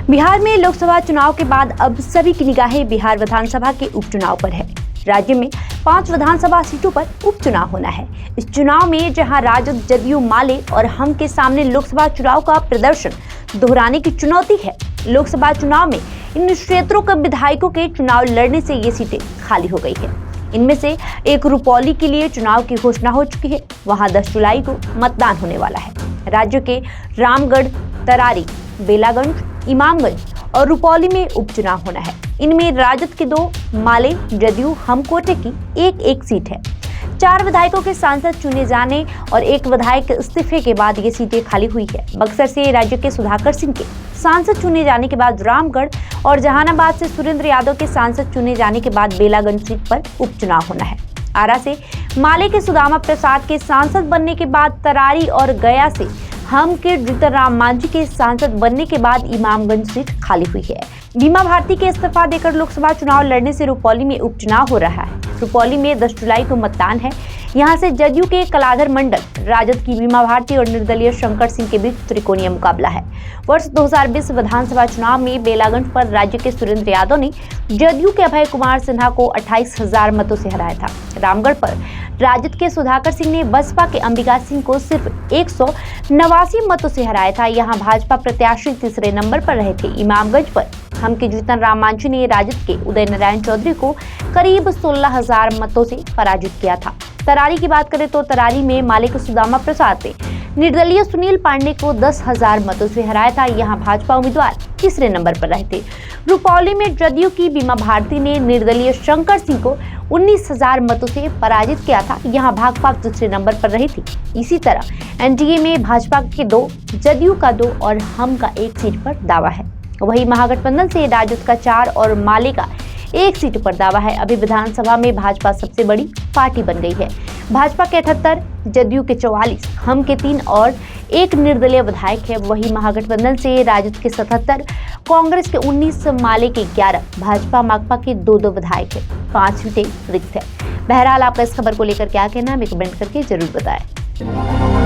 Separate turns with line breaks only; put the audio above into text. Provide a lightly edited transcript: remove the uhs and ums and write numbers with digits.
बिहार में लोकसभा चुनाव के बाद अब सभी की निगाहें बिहार विधानसभा के उपचुनाव पर है। राज्य में 5 विधानसभा सीटों पर उपचुनाव होना है। इस चुनाव में जहां राजद, जदयू, माले और हम के सामने लोकसभा चुनाव का प्रदर्शन दोहराने की चुनौती है। लोकसभा चुनाव में इन क्षेत्रों के विधायकों के चुनाव लड़ने से ये सीटें खाली हो गई है। इनमें से एक रुपौली के लिए चुनाव की घोषणा हो चुकी है। वहां 10 जुलाई को मतदान होने वाला है। राज्य के रामगढ़, तरारी, बेलागंज, इमामगंज और रुपौली में उपचुनाव होना है। इनमें राजद के 2, माले, जदयू, हम कोटे की एक सीट है। 4 विधायकों के सांसद चुने जाने और 1 विधायक के इस्तीफे के बाद ये सीटें खाली हुई है। बक्सर से राज्य के सुधाकर सिंह के सांसद चुने जाने के बाद रामगढ़ और जहानाबाद से सुरेंद्र यादव के सांसद चुने जाने के बाद बेलागंज सीट पर उपचुनाव होना है। आरा से माले के सुदामा प्रसाद के सांसद बनने के बाद तरारी और गया से हम के जीतन राम मांझी के सांसद बनने के बाद इमामगंज सीट खाली हुई है। बीमा भारती के इस्तीफा देकर लोकसभा चुनाव लड़ने से रुपौली में उपचुनाव हो रहा है। रुपौली में 10 जुलाई को मतदान है। यहां से जदयू के कलाधर मंडल, राजद की बीमा भारती और निर्दलीय शंकर सिंह के बीच त्रिकोणीय मुकाबला है। वर्ष 2020 विधानसभा चुनाव में बेलागंज पर राज्य के सुरेंद्र यादव ने जदयू के अभय कुमार सिन्हा को 28,000 मतों से हराया था। रामगढ़ पर राजद के सुधाकर सिंह ने बसपा के अंबिका सिंह को सिर्फ 189 मतों से हराया था। यहाँ भाजपा प्रत्याशी तीसरे नंबर पर रहे थे। इमामगंज पर हम के जीतन राम मांझी ने राजद के उदय नारायण चौधरी को करीब 16,000 मतों से पराजित किया था। तरारी की बात करें तो तरारी में मालिक सुदामा प्रसाद ने निर्दलीय सुनील पांडे को 10,000 मतों से हराया था। यहाँ भाजपा उम्मीदवार तीसरे नंबर पर रहे थे। रुपौली में जदयू की बीमा भारती ने निर्दलीय शंकर सिंह को 19,000 मतों से पराजित किया था। यहाँ भाजपा दूसरे नंबर पर रही थी। इसी तरह एनडीए में भाजपा के 2, जदयू का 2 और हम का 1 सीट पर दावा है। वही महागठबंधन से राजद का 4 और माले का 1 सीट पर दावा है। अभी विधानसभा में भाजपा सबसे बड़ी पार्टी बन गई है। भाजपा के 78, जदयू के 44, हम के 3 और 1 निर्दलीय विधायक है। वही महागठबंधन से राजद के 77, कांग्रेस के 19, माले के 11, भाजपा माकपा के 2 विधायक है। 5 सीटें रिक्त है। बहरहाल आपका इस खबर को लेकर क्या कहना है, हमें कमेंट करके जरूर बताएं।